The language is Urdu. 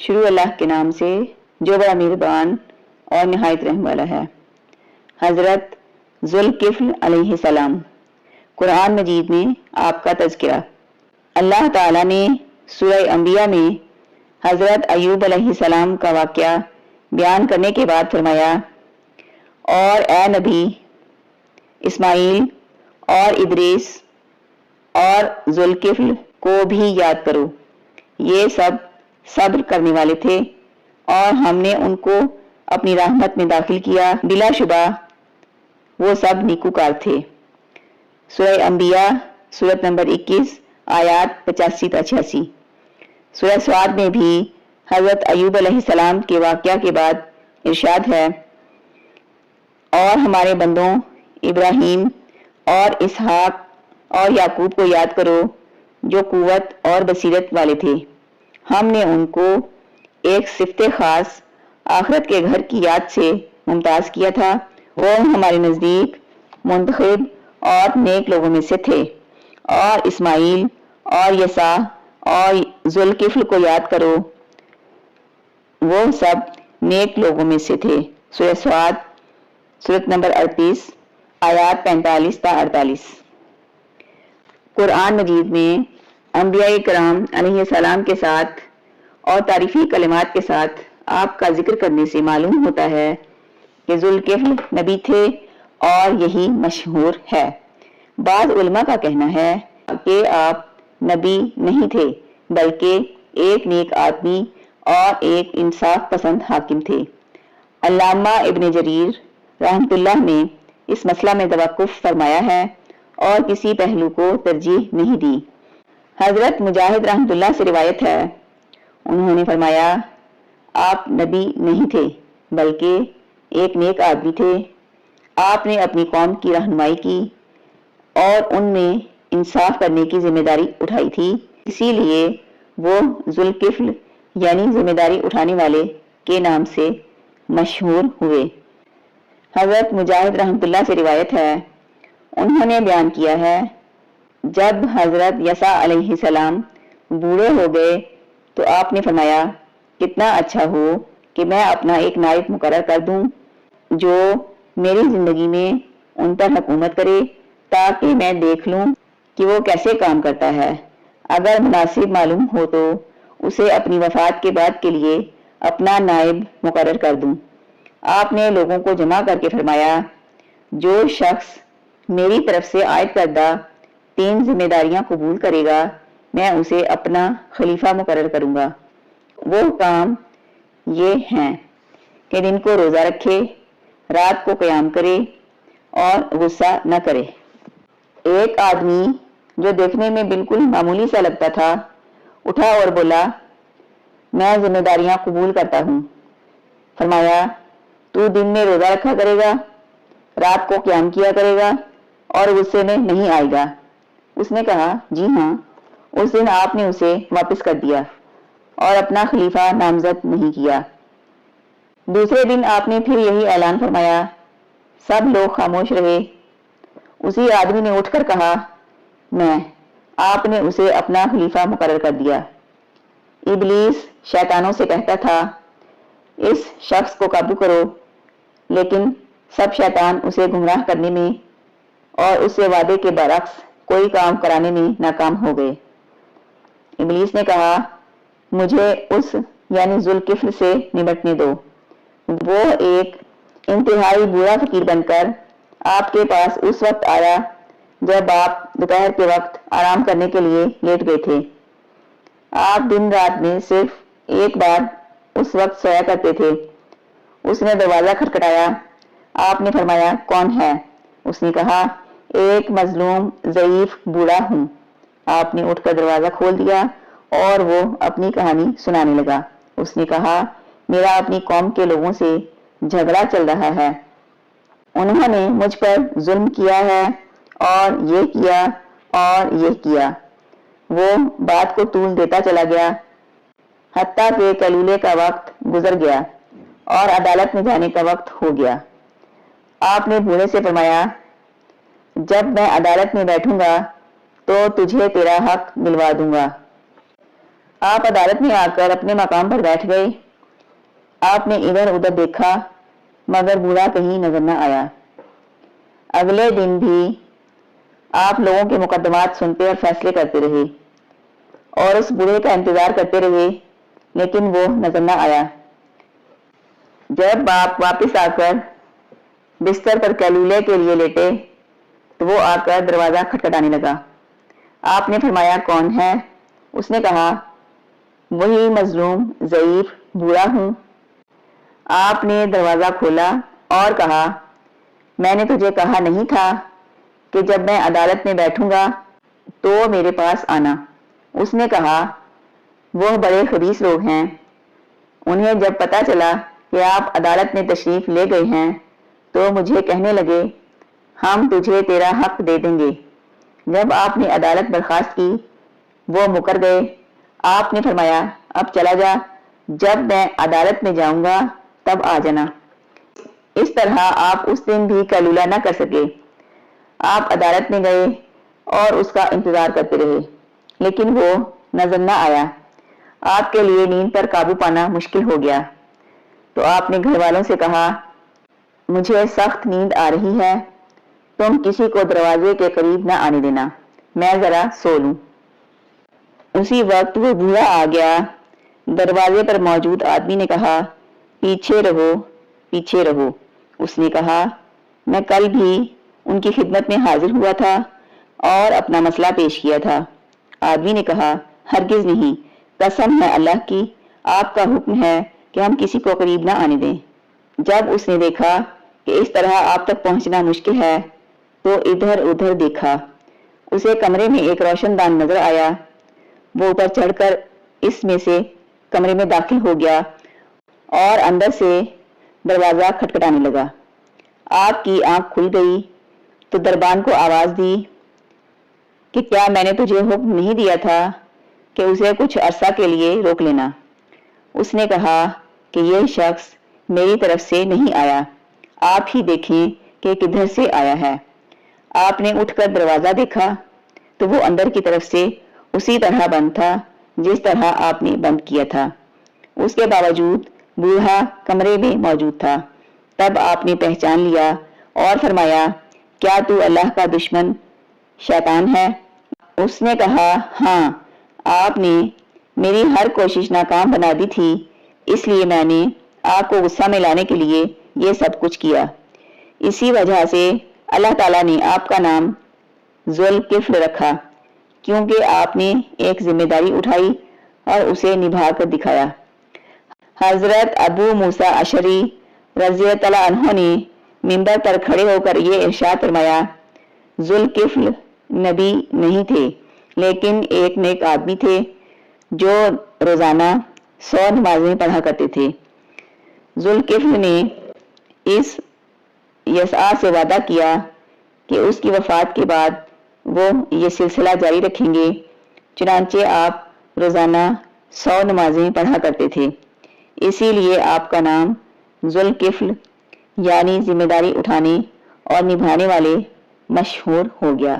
شروع اللہ کے نام سے جو بڑا مہربان اور نہایت رحم والا ہے۔ حضرت ذوالکفل علیہ السلام۔ قرآن مجید میں آپ کا تذکرہ۔ اللہ تعالیٰ نے سورہ انبیاء میں حضرت ایوب علیہ السلام کا واقعہ بیان کرنے کے بعد فرمایا، اور اے نبی اسماعیل اور ادریس اور ذوالکفل کو بھی یاد کرو، یہ سب صبر کرنے والے تھے اور ہم نے ان کو اپنی رحمت میں داخل کیا، بلا شبہ وہ سب نیکوکار تھے۔ سورہ انبیاء سورت نمبر 21 آیات 85 تا 86۔ سورہ سعد میں بھی حضرت ایوب علیہ السلام کے واقعہ کے بعد ارشاد ہے، اور ہمارے بندوں ابراہیم اور اسحاق اور یعقوب کو یاد کرو جو قوت اور بصیرت والے تھے، ہم نے ان کو ایک صفت خاص آخرت کے گھر کی یاد سے ممتاز کیا تھا، وہ ہمارے نزدیک منتخب اور نیک لوگوں میں سے تھے۔ اور اسماعیل اور یسع اور ذوالکفل کو یاد کرو، وہ سب نیک لوگوں میں سے تھے۔ سورہ سعد سورت نمبر 38 آیات 45 تا 48۔ قرآن مجید میں انبیاء کرام علیہ السلام کے ساتھ اور تعریفی کلمات کے ساتھ آپ کا ذکر کرنے سے معلوم ہوتا ہے کہ ذوالکفل نبی تھے اور یہی مشہور ہے۔ بعض علماء کا کہنا ہے کہ آپ نبی نہیں تھے بلکہ ایک نیک آدمی اور ایک انصاف پسند حاکم تھے۔ علامہ ابن جریر رحمۃ اللہ نے اس مسئلہ میں توقف فرمایا ہے اور کسی پہلو کو ترجیح نہیں دی۔ حضرت مجاہد رحمۃ اللہ سے روایت ہے، انہوں نے فرمایا، آپ نبی نہیں تھے بلکہ ایک نیک آدمی تھے، آپ نے اپنی قوم کی رہنمائی کی اور ان میں انصاف کرنے کی ذمہ داری اٹھائی تھی، اسی لیے وہ ذوالکفل یعنی ذمہ داری اٹھانے والے کے نام سے مشہور ہوئے۔ حضرت مجاہد رحمۃ اللہ سے روایت ہے، انہوں نے بیان کیا ہے، جب حضرت یسع علیہ السلام بوڑھے ہو گئے تو آپ نے فرمایا، کتنا اچھا ہو کہ میں اپنا ایک نائب مقرر کر دوں جو میری زندگی میں ان پر حکومت کرے، تاکہ میں دیکھ لوں کہ وہ کیسے کام کرتا ہے، اگر مناسب معلوم ہو تو اسے اپنی وفات کے بعد کے لیے اپنا نائب مقرر کر دوں۔ آپ نے لوگوں کو جمع کر کے فرمایا، جو شخص میری طرف سے عائد کردہ 3 ذمہ داریاں قبول کرے گا میں اسے اپنا خلیفہ مقرر کروں گا۔ وہ کام یہ ہیں کہ دن کو روزہ رکھے، رات کو قیام کرے اور غصہ نہ کرے۔ ایک آدمی جو دیکھنے میں بالکل معمولی سا لگتا تھا اٹھا اور بولا، میں ذمہ داریاں قبول کرتا ہوں۔ فرمایا، تو دن میں روزہ رکھا کرے گا، رات کو قیام کیا کرے گا اور غصے میں نہیں آئے گا۔ اس نے کہا، جی ہاں۔ اس دن آپ نے اسے واپس کر دیا اور اپنا خلیفہ نامزد نہیں کیا۔ دوسرے دن آپ نے پھر یہی اعلان فرمایا، سب لوگ خاموش رہے۔ اسی آدمی نے اٹھ کر کہا، میں۔ آپ نے اسے اپنا خلیفہ مقرر کر دیا۔ ابلیس شیطانوں سے کہتا تھا، اس شخص کو قابو کرو، لیکن سب شیطان اسے گمراہ کرنے میں اور اس سے وعدے کے برعکس کوئی کام کرانے میں ناکام ہو گئے۔ ابلیس نے کہا، مجھے اس یعنی ذوالکفل سے نمٹنے دو۔ وہ ایک انتہائی برا فقیر بن کر آپ کے پاس اس وقت آیا جب آپ دوپہر کے وقت آرام کرنے کے لیے لیٹ گئے تھے۔ آپ دن رات میں صرف ایک بار اس وقت سویا کرتے تھے۔ اس نے دروازہ کھٹکھٹایا۔ آپ نے فرمایا، کون ہے؟ اس نے کہا، ایک مظلوم ضعیف بوڑھا ہوں۔ آپ نے اٹھ کر دروازہ کھول دیا اور وہ اپنی کہانی سنانے لگا۔ اس نے کہا، میرا اپنی قوم کے لوگوں سے جھگڑا چل رہا ہے، انہوں نے مجھ پر ظلم کیا ہے اور یہ کیا۔ وہ بات کو طول دیتا چلا گیا حتیٰ کہ کیلولے کا وقت گزر گیا اور عدالت میں جانے کا وقت ہو گیا۔ آپ نے بوڑھے سے فرمایا، جب میں عدالت میں بیٹھوں گا تو تجھے تیرا حق دلوا دوں گا۔ آپ عدالت میں آ کر اپنے مقام پر بیٹھ گئے۔ آپ نے ادھر ادھر دیکھا مگر بوڑھا کہیں نظر نہ آیا۔ اگلے دن بھی آپ لوگوں کے مقدمات سنتے اور فیصلے کرتے رہے اور اس بوڑھے کا انتظار کرتے رہے، لیکن وہ نظر نہ آیا۔ جب آپ واپس آ کر بستر پر کیلولے کے لیے لیٹے تو وہ آ کر دروازہ کھٹکھٹانے لگا۔ آپ نے فرمایا کون ہے؟ اس نے کہا وہی مظلوم ضعیف بوڑھا ہوں۔ آپ نے دروازہ کھولا اور کہا میں نے تجھے کہا نہیں تھا کہ جب میں عدالت میں بیٹھوں گا تو میرے پاس آنا۔ اس نے کہا وہ بڑے خبیث لوگ ہیں، انہیں جب پتہ چلا کہ آپ عدالت میں تشریف لے گئے ہیں تو مجھے کہنے لگے ہم تجھے تیرا حق دے دیں گے۔ جب آپ نے عدالت برخاست کی وہ مکر گئے۔ آپ نے فرمایا اب چلا جا، جب میں عدالت میں جاؤں گا تب آ جانا۔ اس طرح آپ اس دن بھی کیلولہ نہ کر سکے۔ آپ عدالت میں گئے اور اس کا انتظار کرتے رہے، لیکن وہ نظر نہ آیا۔ آپ کے لیے نیند پر قابو پانا مشکل ہو گیا تو آپ نے گھر والوں سے کہا مجھے سخت نیند آ رہی ہے، تم کسی کو دروازے کے قریب نہ آنے دینا، میں ذرا سو لوں۔ اسی وقت وہ بوڑھا آ گیا۔ دروازے پر موجود آدمی نے کہا پیچھے رہو، پیچھے رہو۔ اس نے کہا میں کل بھی ان کی خدمت میں حاضر ہوا تھا اور اپنا مسئلہ پیش کیا تھا۔ آدمی نے کہا ہرگز نہیں، قسم ہے اللہ کی، آپ کا حکم ہے کہ ہم کسی کو قریب نہ آنے دیں۔ جب اس نے دیکھا کہ اس طرح آپ تک پہنچنا مشکل ہے تو ادھر ادھر دیکھا۔ اسے کمرے میں ایک روشن دان نظر آیا۔ وہ اوپر چڑھ کر اس میں سے کمرے میں داخل ہو گیا اور اندر سے دروازہ کھٹکھٹانے لگا۔ آپ کی آنکھ کھل گئی تو دربان کو آواز دی کہ کیا میں نے تجھے حکم نہیں دیا تھا کہ اسے کچھ عرصہ کے لیے روک لینا؟ اس نے کہا کہ یہ شخص میری طرف سے نہیں آیا، آپ ہی دیکھیں کہ کدھر سے آیا ہے۔ آپ نے اٹھ کر دروازہ دیکھا تو وہ اندر کی طرف سے اسی طرح بند تھا جس طرح آپ نے بند کیا تھا۔ اس کے باوجود بوڑھا کمرے میں موجود تھا۔ تب آپ نے پہچان لیا اور فرمایا کیا تو اللہ کا دشمن شیطان ہے؟ اس نے کہا ہاں، آپ نے میری ہر کوشش ناکام بنا دی تھی، اس لیے میں نے آپ کو غصہ میں لانے کے لیے یہ سب کچھ کیا۔ اسی وجہ سے اللہ تعالیٰ نے آپ کا نام ذوالکفل رکھا، کیونکہ آپ نے ایک ذمہ داری اٹھائی اور اسے نبھا کر دکھایا۔ حضرت ابو موسیٰ اشعری رضی اللہ عنہ نے منبر پر کھڑے ہو کر یہ ارشاد فرمایا ذوالکفل نبی نہیں تھے لیکن ایک نیک آدمی تھے جو روزانہ 100 نمازیں پڑھا کرتے تھے۔ ذوالکفل نے اس یسع سے وعدہ کیا کہ اس کی وفات کے بعد وہ یہ سلسلہ جاری رکھیں گے، چنانچہ آپ روزانہ 100 نمازیں پڑھا کرتے تھے، اسی لیے آپ کا نام ذوالکفل یعنی ذمہ داری اٹھانے اور نبھانے والے مشہور ہو گیا۔